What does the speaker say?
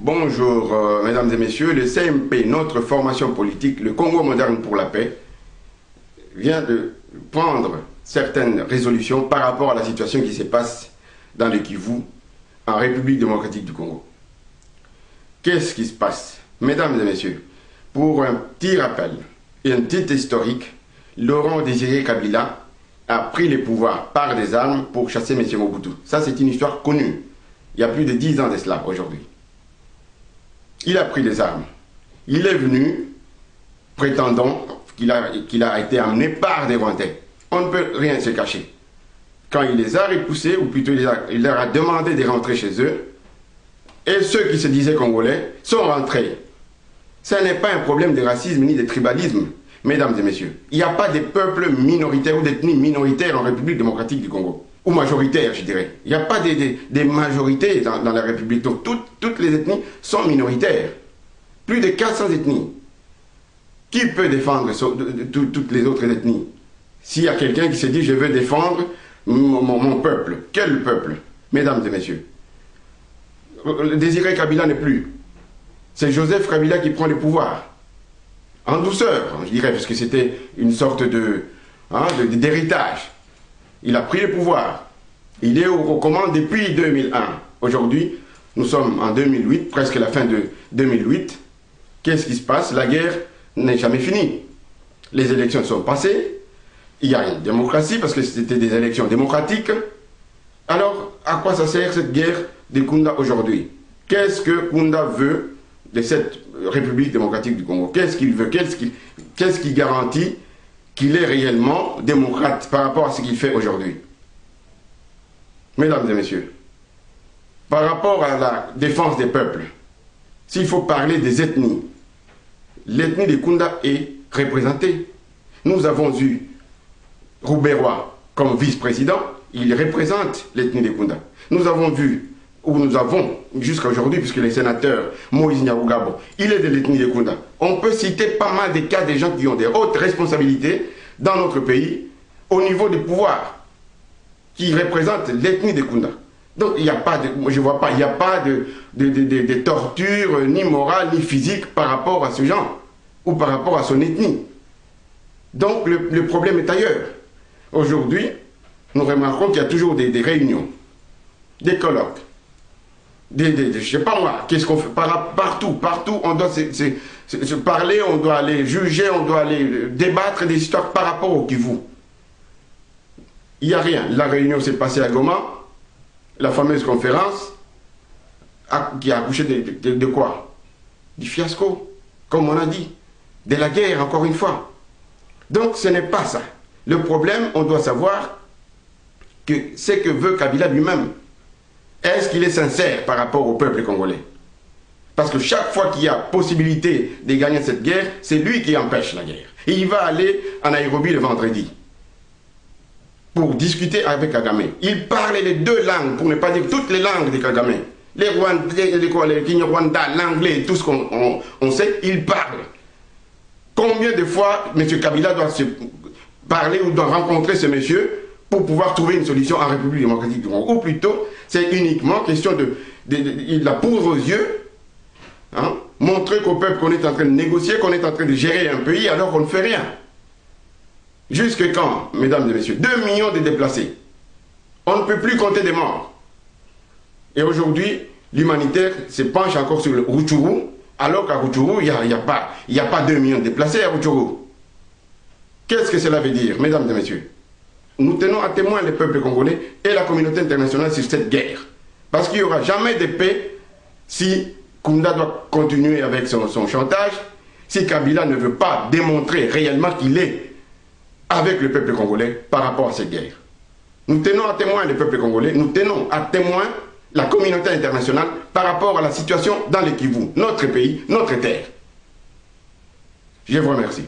Bonjour, mesdames et messieurs. Le CMP, notre formation politique, le Congo moderne pour la paix, vient de prendre certaines résolutions par rapport à la situation qui se passe dans le Kivu, en République démocratique du Congo. Qu'est-ce qui se passe? Mesdames et messieurs, pour un petit rappel et un petit historique, Laurent Désiré Kabila a pris le pouvoir par des armes pour chasser M. Mobutu. Ça, c'est une histoire connue. Il y a plus de 10 ans de cela aujourd'hui. Il a pris les armes. Il est venu prétendant qu'il a été amené par des Rwandais. On ne peut rien se cacher. Quand il les a repoussés, ou plutôt il leur a demandé de rentrer chez eux, et ceux qui se disaient congolais sont rentrés. Ce n'est pas un problème de racisme ni de tribalisme, mesdames et messieurs. Il n'y a pas de peuples minoritaires ou d'ethnies minoritaires en République démocratique du Congo. Ou majoritaires, je dirais. Il n'y a pas des majorités dans la République. Donc toutes les ethnies sont minoritaires. Plus de 400 ethnies. Qui peut défendre toutes les autres ethnies? S'il y a quelqu'un qui se dit « je veux défendre mon peuple », quel peuple? Mesdames et messieurs. Désiré Kabila n'est plus. C'est Joseph Kabila qui prend le pouvoir. En douceur, je dirais, parce que c'était une sorte d'héritage. Il a pris le pouvoir. Il est aux commandes depuis 2001. Aujourd'hui, nous sommes en 2008, presque la fin de 2008. Qu'est-ce qui se passe? La guerre n'est jamais finie. Les élections sont passées. Il y a une démocratie parce que c'était des élections démocratiques. Alors, à quoi ça sert cette guerre de Kunda aujourd'hui? Qu'est-ce que Kunda veut de cette République démocratique du Congo? Qu'est-ce qu'il veut? Qu'est-ce qui garantit qu'il est réellement démocrate par rapport à ce qu'il fait aujourd'hui? Mesdames et messieurs, par rapport à la défense des peuples, s'il faut parler des ethnies, l'ethnie de Kunda est représentée. Nous avons eu Rouberois comme vice-président, il représente l'ethnie de Kunda. Nous avons jusqu'à aujourd'hui, puisque les sénateurs Moïse Nyarugabo, il est de l'ethnie de Kunda. On peut citer pas mal de cas de gens qui ont des hautes responsabilités dans notre pays, au niveau du pouvoir, qui représentent l'ethnie de Kunda. Donc il n'y a pas de, je vois pas, il n'y a pas de torture, ni morale, ni physique par rapport à ce genre, ou par rapport à son ethnie. Donc le problème est ailleurs. Aujourd'hui, nous remarquons qu'il y a toujours des réunions, des colloques, je ne sais pas moi, qu'est-ce qu'on fait partout, on doit se parler, on doit aller juger, on doit aller débattre des histoires par rapport au Kivu. Il n'y a rien. La réunion s'est passée à Goma, la fameuse conférence, qui a accouché de quoi? Du fiasco, comme on a dit, de la guerre, encore une fois. Donc ce n'est pas ça. Le problème, on doit savoir que ce que veut Kabila lui-même, est-ce qu'il est sincère par rapport au peuple congolais? Parce que chaque fois qu'il y a possibilité de gagner cette guerre, c'est lui qui empêche la guerre. Et il va aller en Nairobi le vendredi pour discuter avec Kagame. Il parle les deux langues, pour ne pas dire toutes les langues de Kagame. Les Rwandais, les Kinyarwanda, l'anglais, tout ce qu'on sait, il parle. Combien de fois M. Kabila doit se parler ou doit rencontrer ce monsieur pour pouvoir trouver une solution en République démocratique du Congo? Ou plutôt, c'est uniquement question de la poudre aux yeux, montrer qu'au peuple qu'on est en train de négocier, qu'on est en train de gérer un pays alors qu'on ne fait rien. Jusque quand, mesdames et messieurs? 2 millions de déplacés. On ne peut plus compter des morts. Et aujourd'hui, l'humanitaire se penche encore sur le Rutshuru, alors qu'à Rutshuru, il n'y a pas 2 millions de déplacés à Rutshuru. Qu'est-ce que cela veut dire, mesdames et messieurs? Nous tenons à témoin le peuple congolais et la communauté internationale sur cette guerre. Parce qu'il n'y aura jamais de paix si Kunda doit continuer avec son chantage, si Kabila ne veut pas démontrer réellement qu'il est avec le peuple congolais par rapport à cette guerre. Nous tenons à témoin le peuple congolais, nous tenons à témoin la communauté internationale par rapport à la situation dans le Kivu, notre pays, notre terre. Je vous remercie.